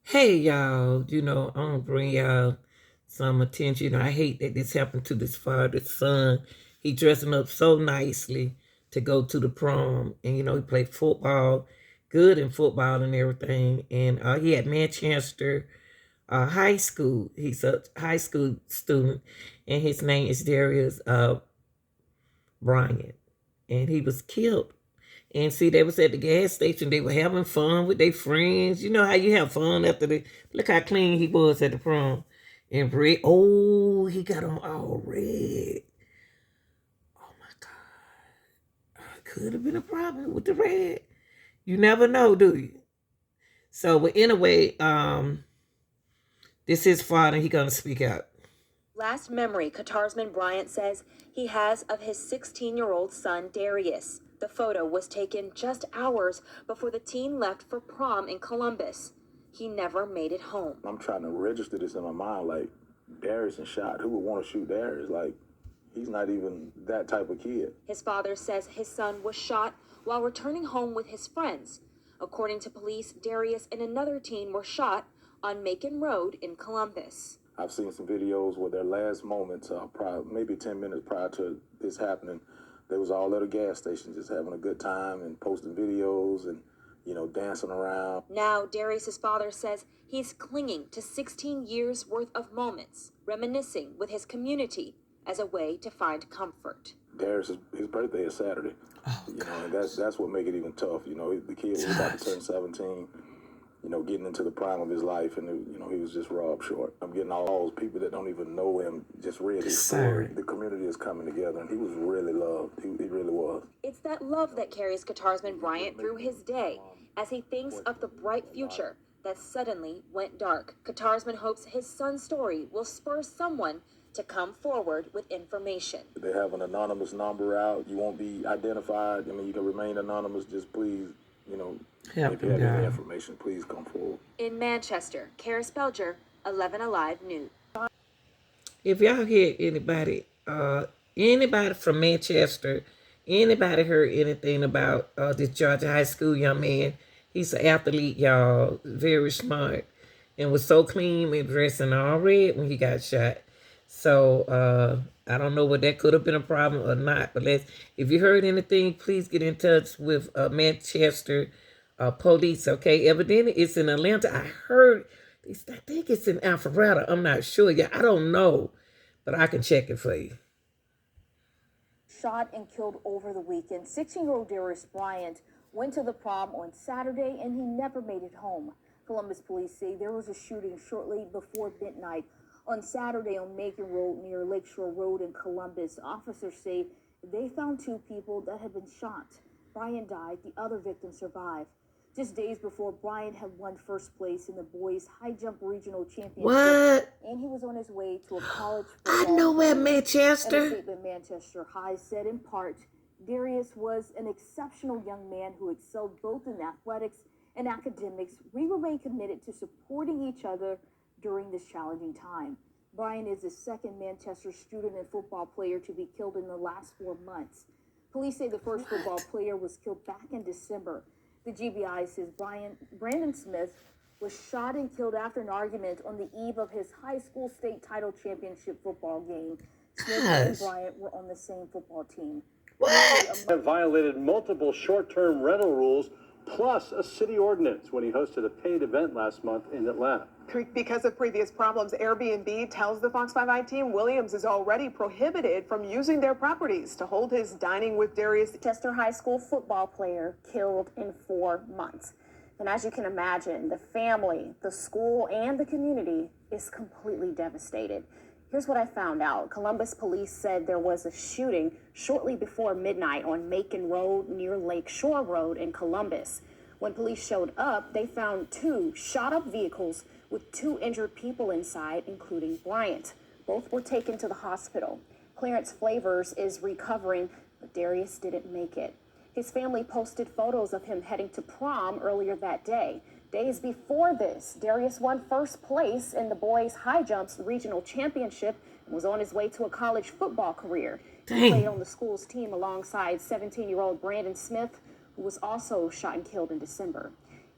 Hey y'all, I'm gonna bring y'all some attention. I hate that this happened to this father's son. He dressing up so nicely to go to the prom, and he played football, good in football and everything. And he had Manchester high school. He's a high school student, and his name is Darius Bryant, and he was killed. And see, they was at the gas station. They were having fun with their friends. You know how you have fun after the look how clean he was at the prom. And red. Oh, he got on all red. Oh my God. Could have been a problem with the red. You never know, do you? So, but anyway, this is father. He gonna speak out. Last memory Katarsman Bryant says he has of his 16-year-old son, Darius. The photo was taken just hours before the teen left for prom in Columbus. He never made it home. I'm trying to register this in my mind, like, Darius and shot. Who would want to shoot Darius? Like, he's not even that type of kid. His father says his son was shot while returning home with his friends. According to police, Darius and another teen were shot on Macon Road in Columbus. I've seen some videos where their last moments, maybe 10 minutes prior to this happening, they was all at a gas station just having a good time and posting videos and, dancing around. Now, Darius's father says he's clinging to 16 years worth of moments, reminiscing with his community as a way to find comfort. Darius, his birthday is Saturday. Oh, And that's what make it even tough. The kid was about to turn 17. Getting into the prime of his life, and he was just robbed short. I'm getting all those people that don't even know him just read his story. The community is coming together, and he was really loved. He really was. It's that love that carries Katarsman Bryant through his day as he thinks of the bright future that suddenly went dark. Katarsman hopes his son's story will spur someone to come forward with information. They have an anonymous number out. You won't be identified. You can remain anonymous. Just please, if you have any information, please come forward. In Manchester, Kara Spelger, 11 Alive News. If y'all hear anybody from Manchester, anybody heard anything about this Georgia high school young man? He's an athlete, y'all, very smart, and was so clean and dressing all red when he got shot. So I don't know whether that could have been a problem or not. But if you heard anything, please get in touch with Manchester police. Okay, evidently it's in Atlanta. I think it's in Alpharetta. I'm not sure. Yeah, I don't know, but I can check it for you. Shot and killed over the weekend. 16-year-old Darius Bryant went to the prom on Saturday and he never made it home. Columbus police say there was a shooting shortly before midnight on Saturday on Macon Road near Lakeshore Road in Columbus. Officers say they found two people that had been shot. Bryant died. The other victim survived. Just days before, Bryant had won first place in the boys' high jump regional championship. What? And he was on his way to a college I football know where game. Manchester. And a statement Manchester High said in part, Darius was an exceptional young man who excelled both in athletics and academics. We remain committed to supporting each other during this challenging time. Bryant is the second Manchester student and football player to be killed in the last 4 months. Police say the first football player was killed back in December. The GBI says Brandon Smith was shot and killed after an argument on the eve of his high school state title championship football game. Smith and Bryant were on the same football team. What? Have violated multiple short-term rental rules, plus a city ordinance when he hosted a paid event last month in Atlanta. Because of previous problems, Airbnb tells the Fox 5 I team Williams is already prohibited from using their properties to hold his Dining with Darius Chester High School football player killed in 4 months. And as you can imagine, the family, the school, and the community is completely devastated. Here's what I found out. Columbus police said there was a shooting shortly before midnight on Macon Road near Lake Shore Road in Columbus. When police showed up, they found 2 shot-up vehicles with 2 injured people inside, including Bryant. Both were taken to the hospital. Clarence Flavors is recovering, but Darius didn't make it. His family posted photos of him heading to prom earlier that day. Days before this, Darius won first place in the boys' high jumps regional championship and was on his way to a college football career. He played on the school's team alongside 17-year-old Brandon Smith, who was also shot and killed in December.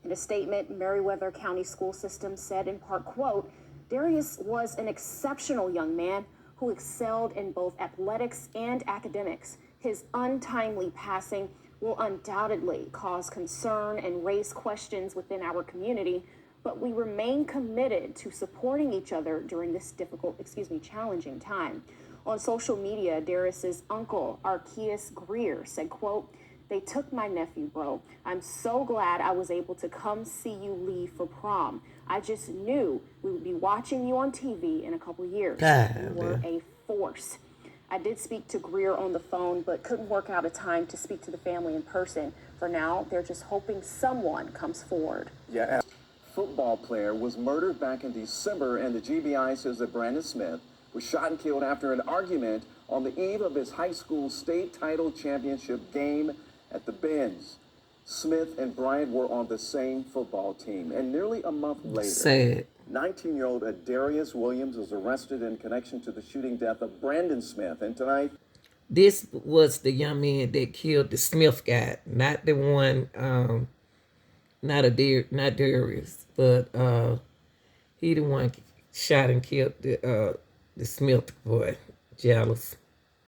In a statement, Meriwether County School System said in part, quote, Darius was an exceptional young man who excelled in both athletics and academics. His untimely passing will undoubtedly cause concern and raise questions within our community, but we remain committed to supporting each other during this challenging time. On social media, Darius's uncle, Arceus Greer, said, quote, they took my nephew, bro. I'm so glad I was able to come see you leave for prom. I just knew we would be watching you on TV in a couple years. You were a force. I did speak to Greer on the phone, but couldn't work out a time to speak to the family in person. For now, they're just hoping someone comes forward. Yeah. Football player was murdered back in December, and the GBI says that Brandon Smith was shot and killed after an argument on the eve of his high school state title championship game at the Benz. Smith and Bryant were on the same football team, and nearly a month later, 19-year-old Darius Williams was arrested in connection to the shooting death of Brandon Smith. And tonight, this was the young man that killed the Smith guy, not the one, not Darius, but he the one shot and killed the Smith boy. Jealous.